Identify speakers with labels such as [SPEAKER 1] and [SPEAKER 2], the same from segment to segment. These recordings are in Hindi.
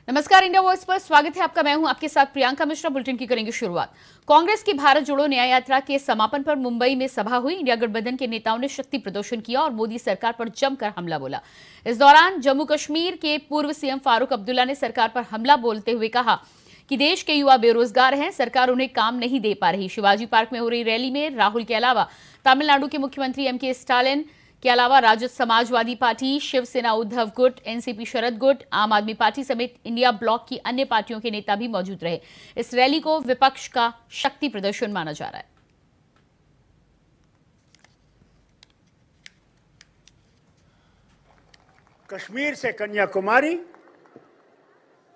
[SPEAKER 1] नमस्कार, इंडिया वॉइस पर स्वागत है आपका। मैं हूं आपके साथ प्रियंका मिश्रा। बुलेटिन की करेंगे शुरुआत। कांग्रेस की भारत जोड़ो न्याय यात्रा के समापन पर मुंबई में सभा हुई। इंडिया गठबंधन के नेताओं ने शक्ति प्रदर्शन किया और मोदी सरकार पर जमकर हमला बोला। इस दौरान जम्मू कश्मीर के पूर्व सीएम फारूक अब्दुल्ला ने सरकार पर हमला बोलते हुए कहा कि देश के युवा बेरोजगार हैं, सरकार उन्हें काम नहीं दे पा रही। शिवाजी पार्क में हो रही रैली में राहुल के अलावा तमिलनाडु के मुख्यमंत्री एमके स्टालिन के अलावा राजद समाजवादी पार्टी, शिवसेना उद्धव गुट, एनसीपी शरद गुट, आम आदमी पार्टी समेत इंडिया ब्लॉक की अन्य पार्टियों के नेता भी मौजूद रहे। इस रैली को विपक्ष का शक्ति प्रदर्शन माना जा रहा है।
[SPEAKER 2] कश्मीर से कन्याकुमारी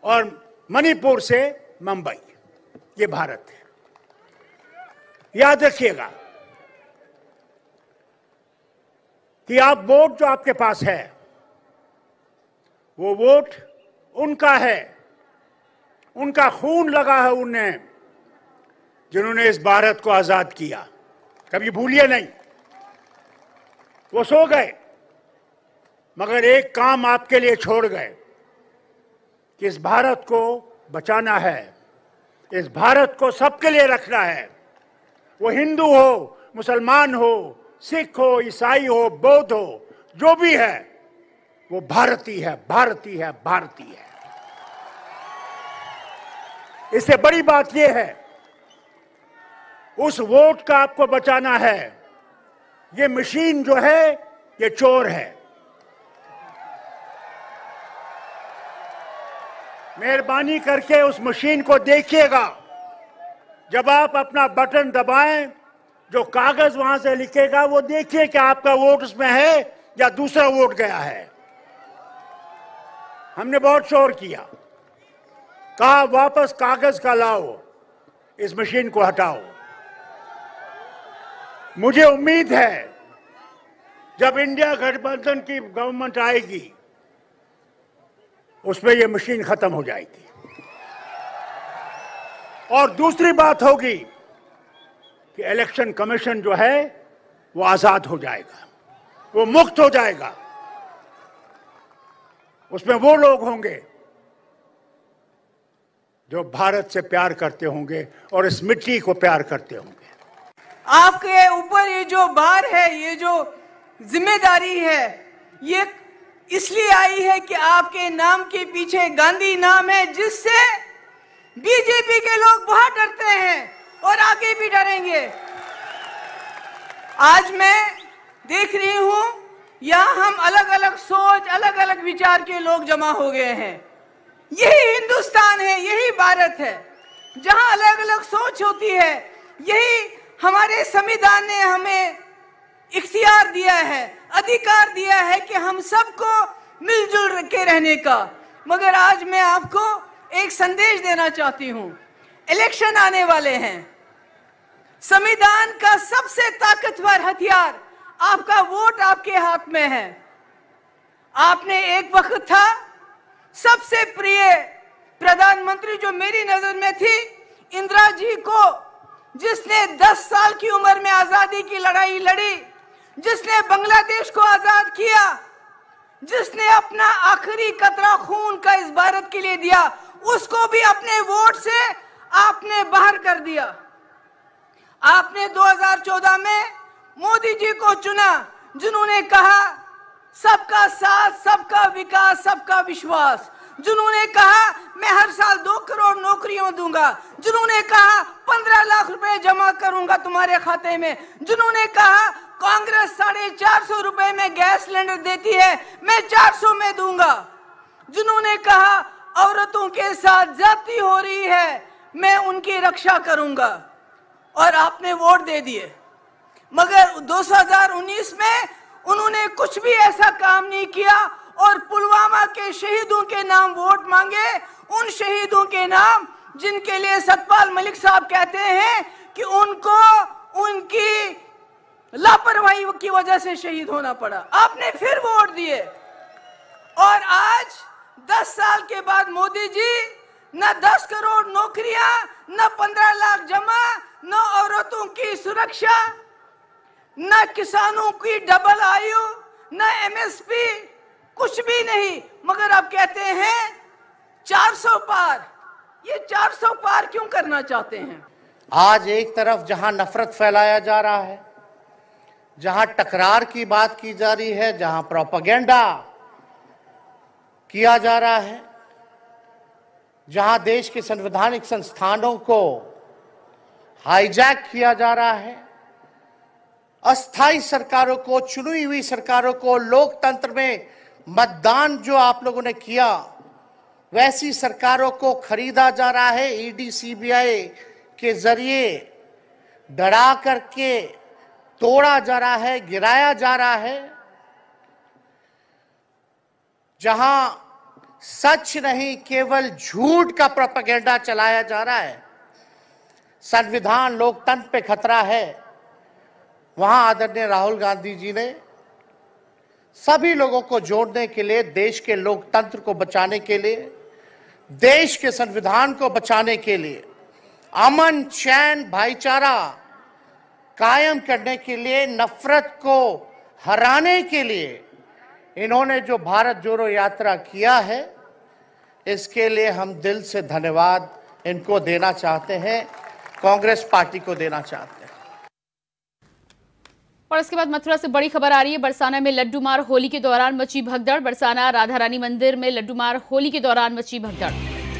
[SPEAKER 2] और मणिपुर से मुंबई, ये भारत है। याद रखिएगा कि आप वोट जो आपके पास है वो वोट उनका है, उनका खून लगा है उन्हें जिन्होंने इस भारत को आजाद किया। कभी भूलिए नहीं, वो सो गए मगर एक काम आपके लिए छोड़ गए कि इस भारत को बचाना है, इस भारत को सबके लिए रखना है। वो हिंदू हो, मुसलमान हो, सिख हो, ईसाई हो, बौद्ध हो, जो भी है वो भारतीय है, भारतीय है, भारतीय है। इससे बड़ी बात यह है, उस वोट का आपको बचाना है। ये मशीन जो है ये चोर है। मेहरबानी करके उस मशीन को देखिएगा। जब आप अपना बटन दबाएं, जो कागज वहां से लिखेगा वो देखिए कि आपका वोट उसमें है या दूसरा वोट गया है। हमने बहुत शोर किया, कहा वापस कागज का लाओ, इस मशीन को हटाओ। मुझे उम्मीद है जब इंडिया गठबंधन की गवर्नमेंट आएगी उसमें यह मशीन खत्म हो जाएगी। और दूसरी बात होगी कि इलेक्शन कमीशन जो है वो आजाद हो जाएगा, वो मुक्त हो जाएगा। उसमें वो लोग होंगे जो भारत से प्यार करते होंगे और इस मिट्टी को प्यार करते होंगे।
[SPEAKER 3] आपके ऊपर ये जो भार है, ये जो जिम्मेदारी है, ये इसलिए आई है कि आपके नाम के पीछे गांधी नाम है, जिससे बीजेपी के लोग बहुत डरते हैं और आगे भी डरेंगे। आज मैं देख रही हूं यहां हम अलग अलग सोच, अलग अलग विचार के लोग जमा हो गए हैं। यही हिंदुस्तान है, यही भारत है जहां अलग अलग सोच होती है। यही हमारे संविधान ने हमें इख्तियार दिया है, अधिकार दिया है कि हम सबको मिलजुल के रहने का। मगर आज मैं आपको एक संदेश देना चाहती हूं। इलेक्शन आने वाले हैं। संविधान का सबसे ताकतवर हथियार आपका वोट आपके हाथ में है। आपने एक वक्त था सबसे प्रिय प्रधानमंत्री जो मेरी नजर में थी, इंदिरा जी को, जिसने 10 साल की उम्र में आजादी की लड़ाई लड़ी, जिसने बांग्लादेश को आजाद किया, जिसने अपना आखिरी कतरा खून का इस भारत के लिए दिया, उसको भी अपने वोट से आपने बाहर कर दिया। आपने 2014 में मोदी जी को चुना, जिन्होंने कहा सबका साथ, सबका विकास, सबका विश्वास, जिन्होंने कहा मैं हर साल 2 करोड़ नौकरियां दूंगा, जिन्होंने कहा 15 लाख रुपए जमा करूंगा तुम्हारे खाते में, जिन्होंने कहा कांग्रेस 450 रुपए में गैस सिलेंडर देती है, मैं 400 में दूंगा, जिन्होंने कहा औरतों के साथ ज्यादती हो रही है, मैं उनकी रक्षा करूंगा, और आपने वोट दे दिए। मगर 2019 में उन्होंने कुछ भी ऐसा काम नहीं किया और पुलवामा के शहीदों के नाम वोट मांगे, उन शहीदों के नाम जिनके लिए सतपाल मलिक साहब कहते हैं कि उनको उनकी लापरवाही की वजह से शहीद होना पड़ा। आपने फिर वोट दिए और आज 10 साल के बाद मोदी जी न 10 करोड़ नौकरियां, न 15 लाख जमा, न औरतों की सुरक्षा, न किसानों की डबल आयु, न एमएसपी, कुछ भी नहीं। मगर अब कहते हैं 400 पार, ये 400 पार क्यों करना चाहते हैं?
[SPEAKER 4] आज एक तरफ जहां नफरत फैलाया जा रहा है, जहां टकरार की बात की जा रही है, जहां प्रोपेगेंडा किया जा रहा है, जहां देश के संवैधानिक संस्थानों को हाईजैक किया जा रहा है, अस्थाई सरकारों को, चुनी हुई सरकारों को, लोकतंत्र में मतदान जो आप लोगों ने किया वैसी सरकारों को खरीदा जा रहा है, ईडी सीबीआई के जरिए डरा करके तोड़ा जा रहा है, गिराया जा रहा है। जहां सच नहीं केवल झूठ का प्रोपेगेंडा चलाया जा रहा है, संविधान लोकतंत्र पे खतरा है, वहां आदरणीय राहुल गांधी जी ने सभी लोगों को जोड़ने के लिए, देश के लोकतंत्र को बचाने के लिए, देश के संविधान को बचाने के लिए, अमन चैन भाईचारा कायम करने के लिए, नफरत को हराने के लिए इन्होंने जो भारत जोड़ो यात्रा किया है, इसके लिए हम दिल से धन्यवाद इनको देना चाहते हैं, कांग्रेस पार्टी को देना चाहते हैं।
[SPEAKER 1] और इसके बाद मथुरा से बड़ी खबर आ रही है। बरसाना में लड्डू मार होली के दौरान मची भगदड़। बरसाना राधा रानी मंदिर में लड्डू मार होली के दौरान मची भगदड़।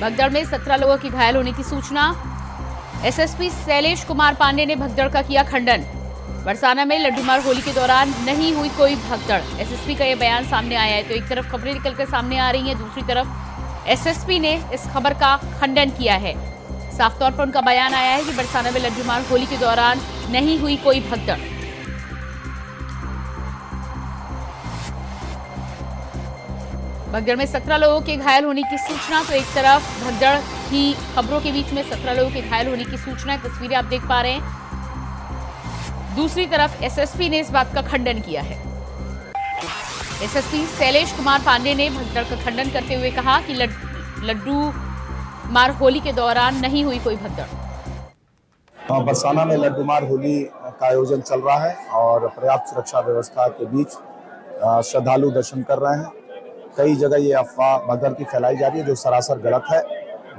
[SPEAKER 1] भगदड़ में 17 लोगों की घायल होने की सूचना। एसएसपी शैलेश कुमार पांडे ने भगदड़ का किया खंडन। बरसाना में लड्डू मार होली के दौरान नहीं हुई कोई भगदड़, एसएसपी का यह बयान सामने आया है। तो एक तरफ खबरें निकलकर सामने आ रही हैं, दूसरी तरफ एसएसपी ने इस खबर का खंडन किया है। साफ तौर पर उनका बयान आया है कि बरसाना में लड्डू मार होली के दौरान नहीं हुई कोई भगदड़। भगदड़ में 17 लोगों के घायल होने की सूचना। तो एक तरफ भगदड़ की खबरों के बीच में 17 लोगों के घायल होने की सूचना, तस्वीरें आप देख पा रहे हैं। दूसरी तरफ एसएसपी ने इस बात का खंडन किया है। एसएसपी शैलेश कुमार पांडे ने भगदड़ का खंडन करते हुए कहा कि लड्डू मार होली के दौरान नहीं हुई कोई भगदड़।
[SPEAKER 5] बरसाना में लड्डू मार होली का आयोजन चल रहा है और पर्याप्त सुरक्षा व्यवस्था के बीच श्रद्धालु दर्शन कर रहे हैं। कई जगह ये अफवाह भगदड़ की फैलाई जा रही है जो सरासर गलत है।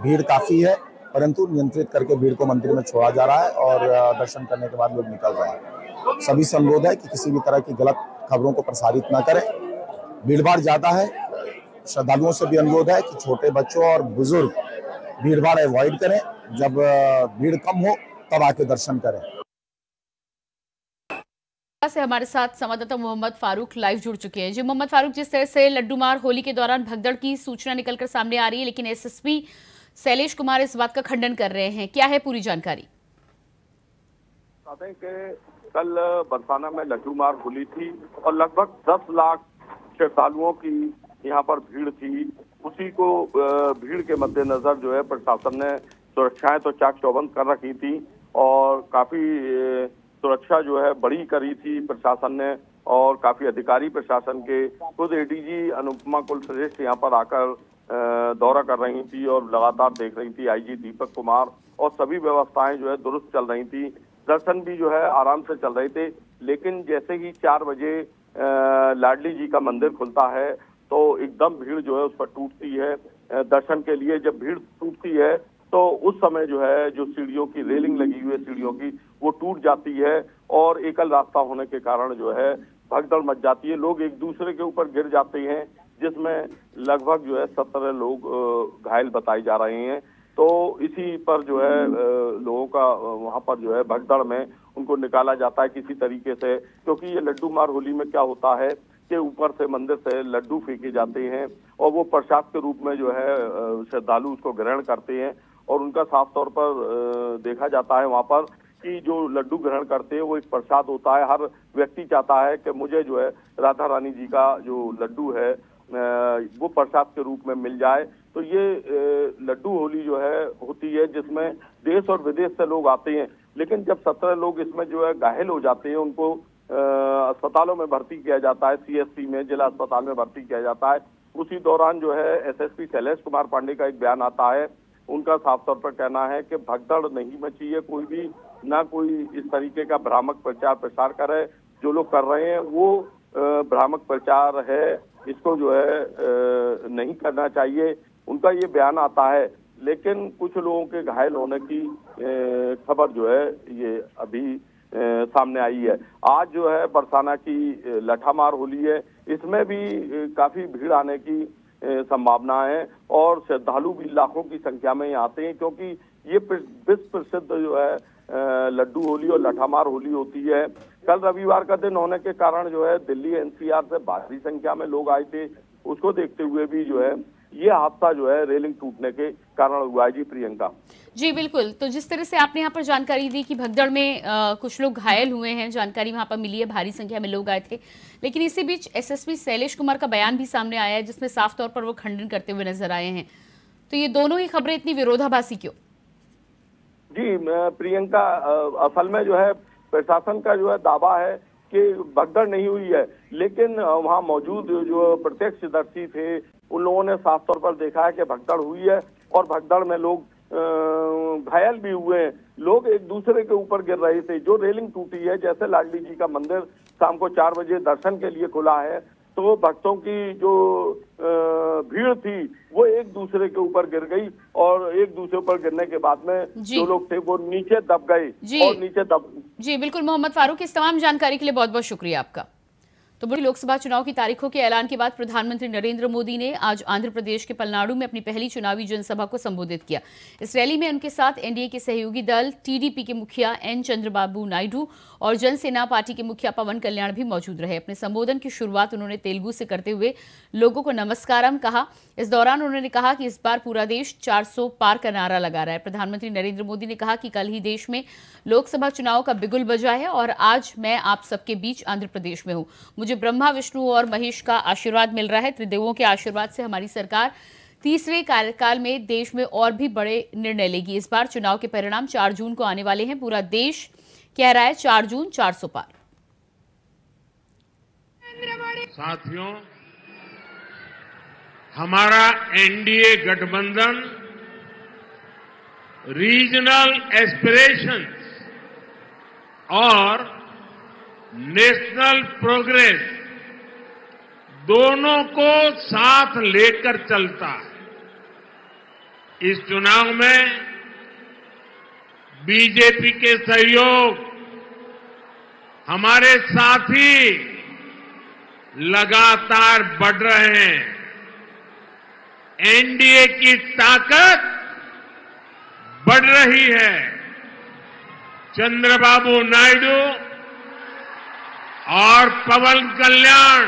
[SPEAKER 5] भीड़ काफी है परंतु नियंत्रित करके भीड़ को मंदिर में छोड़ा जा रहा है और दर्शन करने के बाद लोग निकल रहे हैं। सभी से अनुरोध है कि किसी भी तरह की गलत खबरों को प्रसारित न करें। भीड़भाड़ ज्यादा है, श्रद्धालुओं से भी अनुरोध है कि छोटे बच्चों और बुजुर्ग भीड़भाड़ अवॉइड करें। जब भीड़ कम हो तब आके दर्शन करें।
[SPEAKER 1] से हमारे साथ संवाददाता मोहम्मद फारूक लाइव जुड़ चुके हैं। जी मोहम्मद फारूक, जिस तरह से लड्डू मार होली के दौरान भगदड़ की सूचना निकलकर सामने आ रही है, लेकिन एसएसपी शैलेश कुमार इस बात का खंडन कर रहे हैं, क्या है पूरी जानकारी?
[SPEAKER 6] कल बरसाना में लड्डू मार होली थी और लगभग 10 लाख श्रद्धालुओं की यहाँ पर भीड़ थी। उसी को भीड़ के मद्देनजर जो है प्रशासन ने सुरक्षाएं तो चाक चौबंद कर रखी थी और काफी सुरक्षा जो है बड़ी करी थी प्रशासन ने और काफी अधिकारी प्रशासन के, खुद एडीजी अनुपमा कुलश्रेष्ठ यहाँ पर आकर दौरा कर रही थी और लगातार देख रही थी। आईजी दीपक कुमार और सभी व्यवस्थाएं जो है दुरुस्त चल रही थी। दर्शन भी जो है आराम से चल रहे थे, लेकिन जैसे ही 4 बजे लाडली जी का मंदिर खुलता है तो एकदम भीड़ जो है उस पर टूटती है। दर्शन के लिए जब भीड़ टूटती है तो उस समय जो है जो सीढ़ियों की रेलिंग लगी हुई है सीढ़ियों की वो टूट जाती है और एकल रास्ता होने के कारण जो है भगदड़ मच जाती है। लोग एक दूसरे के ऊपर गिर जाते हैं, जिसमें लगभग जो है 17 लोग घायल बताए जा रहे हैं। तो इसी पर जो है लोगों का वहां पर जो है भगदड़ में उनको निकाला जाता है किसी तरीके से, क्योंकि ये लड्डू मार होली में क्या होता है कि ऊपर से मंदिर से लड्डू फेंके जाते हैं और वो प्रसाद के रूप में जो है श्रद्धालु उसको ग्रहण करते हैं और उनका साफ तौर पर देखा जाता है वहां पर कि जो लड्डू ग्रहण करते हैं वो एक प्रसाद होता है। हर व्यक्ति चाहता है कि मुझे जो है राधा रानी जी का जो लड्डू है वो प्रसाद के रूप में मिल जाए। तो ये लड्डू होली जो है होती है जिसमें देश और विदेश से लोग आते हैं, लेकिन जब 17 लोग इसमें जो है घायल हो जाते हैं उनको अस्पतालों में भर्ती किया जाता है, सीएससी में जिला अस्पताल में भर्ती किया जाता है। उसी दौरान जो है एसएसपी शैलेश कुमार पांडे का एक बयान आता है। उनका साफ तौर पर कहना है कि भगदड़ नहीं मची है, कोई भी ना कोई इस तरीके का भ्रामक प्रचार प्रसार करे। जो लोग कर रहे हैं वो भ्रामक प्रचार है, इसको जो है नहीं करना चाहिए। उनका ये बयान आता है। लेकिन कुछ लोगों के घायल होने की खबर जो है ये अभी सामने आई है। आज जो है बरसाना की लठामार होली है, इसमें भी काफी भीड़ आने की संभावना है और श्रद्धालु भी लाखों की संख्या में यहाँ आते हैं, क्योंकि ये विश्व प्रसिद्ध जो है लड्डू होली और लठामार होली होती है। कल रविवार का दिन होने के कारण जो है दिल्ली एनसीआर से भारी संख्या में लोग आए थे, उसको देखते हुए भी जो है ये हादसा जो है रेलिंग टूटने के कारण हुआ है। जी प्रियंका। जी
[SPEAKER 1] बिल्कुल, तो जिस तरह से आपने यहाँ पर जानकारी दी कि भगदड़ में कुछ लोग घायल हुए हैं, जानकारी वहाँ पर मिली है, भारी संख्या में लोग आए थे, लेकिन इसी बीच एसएसपी शैलेश कुमार का बयान भी सामने आया है जिसमें साफ तौर पर वो खंडन करते हुए नजर आए हैं। तो ये दोनों ही खबरें इतनी विरोधाभासी क्यों?
[SPEAKER 6] जी प्रियंका, असल में जो है प्रशासन का जो है दावा है कि भगदड़ नहीं हुई है, लेकिन वहाँ मौजूद जो प्रत्यक्षदर्शी थे उन लोगों ने साफ तौर पर देखा है कि भगदड़ हुई है और भगदड़ में लोग घायल भी हुए हैं। लोग एक दूसरे के ऊपर गिर रहे थे। जो रेलिंग टूटी है, जैसे लाडली जी का मंदिर शाम को 4 बजे दर्शन के लिए खुला है, तो भक्तों की जो भीड़ थी वो एक दूसरे के ऊपर गिर गई और एक दूसरे पर गिरने के बाद में जो लोग थे वो नीचे दब गए और नीचे दब।
[SPEAKER 1] जी बिल्कुल मोहम्मद फारूक, इस तमाम जानकारी के लिए बहुत बहुत शुक्रिया आपका। तो बड़ी लोकसभा चुनाव की तारीखों के ऐलान के बाद प्रधानमंत्री नरेंद्र मोदी ने आज आंध्र प्रदेश के पलनाडु में अपनी पहली चुनावी जनसभा को संबोधित किया। इस रैली में उनके साथ एनडीए के सहयोगी दल टीडीपी के मुखिया एन चंद्रबाबू नायडू और जनसेना पार्टी के मुखिया पवन कल्याण भी मौजूद रहे। अपने संबोधन की शुरुआत उन्होंने तेलुगु से करते हुए लोगों को नमस्कारम कहा। इस दौरान उन्होंने कहा कि इस बार पूरा देश 400 पार का नारा लगा रहा है। प्रधानमंत्री नरेंद्र मोदी ने कहा कि कल ही देश में लोकसभा चुनाव का बिगुल बजा है और आज मैं आप सबके बीच आंध्र प्रदेश में हूं। मुझे ब्रह्मा, विष्णु और महेश का आशीर्वाद मिल रहा है। त्रिदेवों के आशीर्वाद से हमारी सरकार तीसरे कार्यकाल में देश में और भी बड़े निर्णय लेगी। इस बार चुनाव के परिणाम 4 जून को आने वाले हैं। पूरा देश कह रहा है 4 जून 400 पार।
[SPEAKER 7] साथियों, हमारा एनडीए गठबंधन रीजनल एस्पिरेशंस और नेशनल प्रोग्रेस दोनों को साथ लेकर चलता है। इस चुनाव में बीजेपी के सहयोग हमारे साथी लगातार बढ़ रहे हैं। एनडीए की ताकत बढ़ रही है। चंद्रबाबू नायडू और पवन कल्याण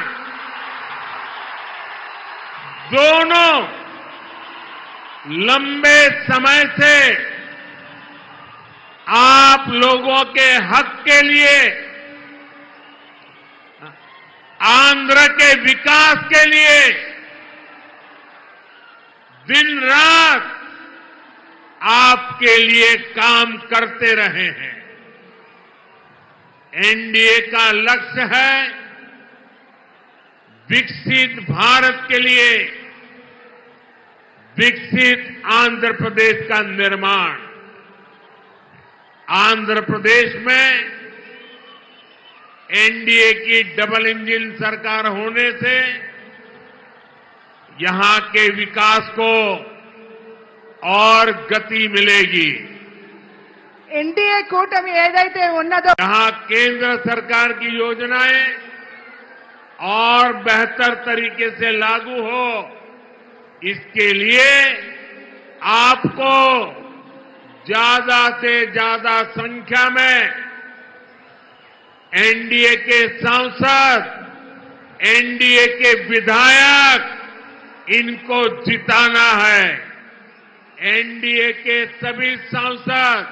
[SPEAKER 7] दोनों लंबे समय से आप लोगों के हक के लिए, आंध्र के विकास के लिए दिन रात आपके लिए काम करते रहे हैं। एनडीए का लक्ष्य है विकसित भारत के लिए विकसित आंध्र प्रदेश का निर्माण। आंध्र प्रदेश में एनडीए की डबल इंजन सरकार होने से यहां के विकास को और गति मिलेगी।
[SPEAKER 3] एनडीए కూటమి ఏదైతే ఉన్నదో
[SPEAKER 7] यहां केंद्र सरकार की योजनाएं और बेहतर तरीके से लागू हो, इसके लिए आपको ज्यादा से ज्यादा संख्या में एनडीए के सांसद, एनडीए के विधायक, इनको जिताना है। एनडीए के सभी सांसद,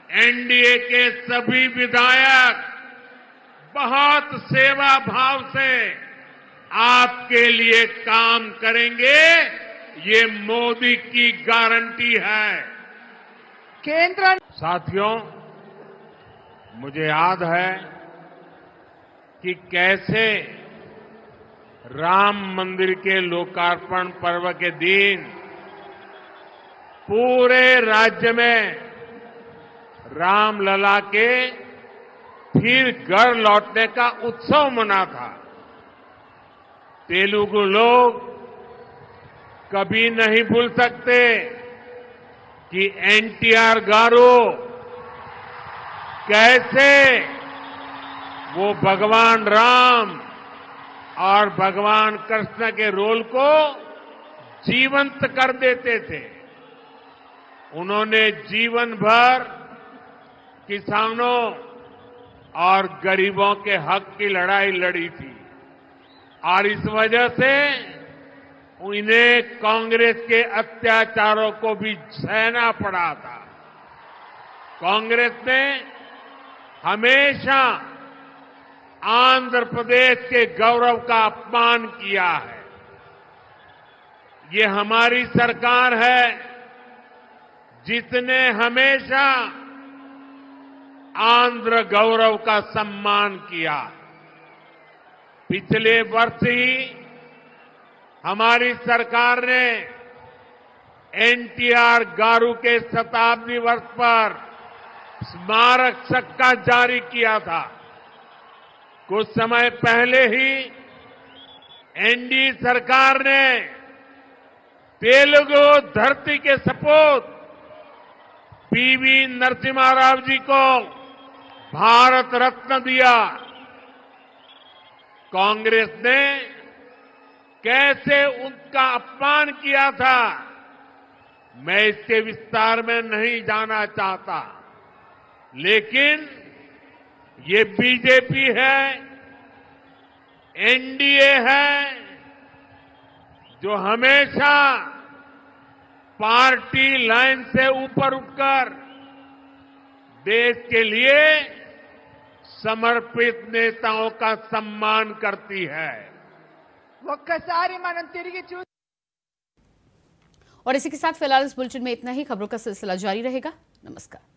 [SPEAKER 7] एनडीए के सभी विधायक बहुत सेवा भाव से आपके लिए काम करेंगे, ये मोदी की गारंटी है।
[SPEAKER 3] केंद्र
[SPEAKER 7] साथियों, मुझे याद है कि कैसे राम मंदिर के लोकार्पण पर्व के दिन पूरे राज्य में रामलला के फिर घर लौटने का उत्सव मना था। तेलुगु लोग कभी नहीं भूल सकते कि एनटीआर गारू कैसे वो भगवान राम और भगवान कृष्ण के रोल को जीवंत कर देते थे। उन्होंने जीवन भर किसानों और गरीबों के हक की लड़ाई लड़ी थी और इस वजह से उन्हें कांग्रेस के अत्याचारों को भी सहना पड़ा था। कांग्रेस ने हमेशा आंध्र प्रदेश के गौरव का अपमान किया है। ये हमारी सरकार है जिसने हमेशा आंध्र गौरव का सम्मान किया। पिछले वर्ष ही हमारी सरकार ने एनटीआर गारू के शताब्दी वर्ष पर स्मारक सिक्का जारी किया था। कुछ समय पहले ही एनडीए सरकार ने तेलुगु धरती के सपूत पीवी नरसिम्हा राव जी को भारत रत्न दिया। कांग्रेस ने कैसे उनका अपमान किया था, मैं इसके विस्तार में नहीं जाना चाहता, लेकिन ये बीजेपी है, एनडीए है, जो हमेशा पार्टी लाइन से ऊपर उठकर देश के लिए समर्पित नेताओं का सम्मान करती है।
[SPEAKER 3] ఒక్కసారి మనం తిరిగి చూ
[SPEAKER 1] और इसी के साथ फिलहाल इस बुलेटिन में इतना ही। खबरों का सिलसिला जारी रहेगा। नमस्कार।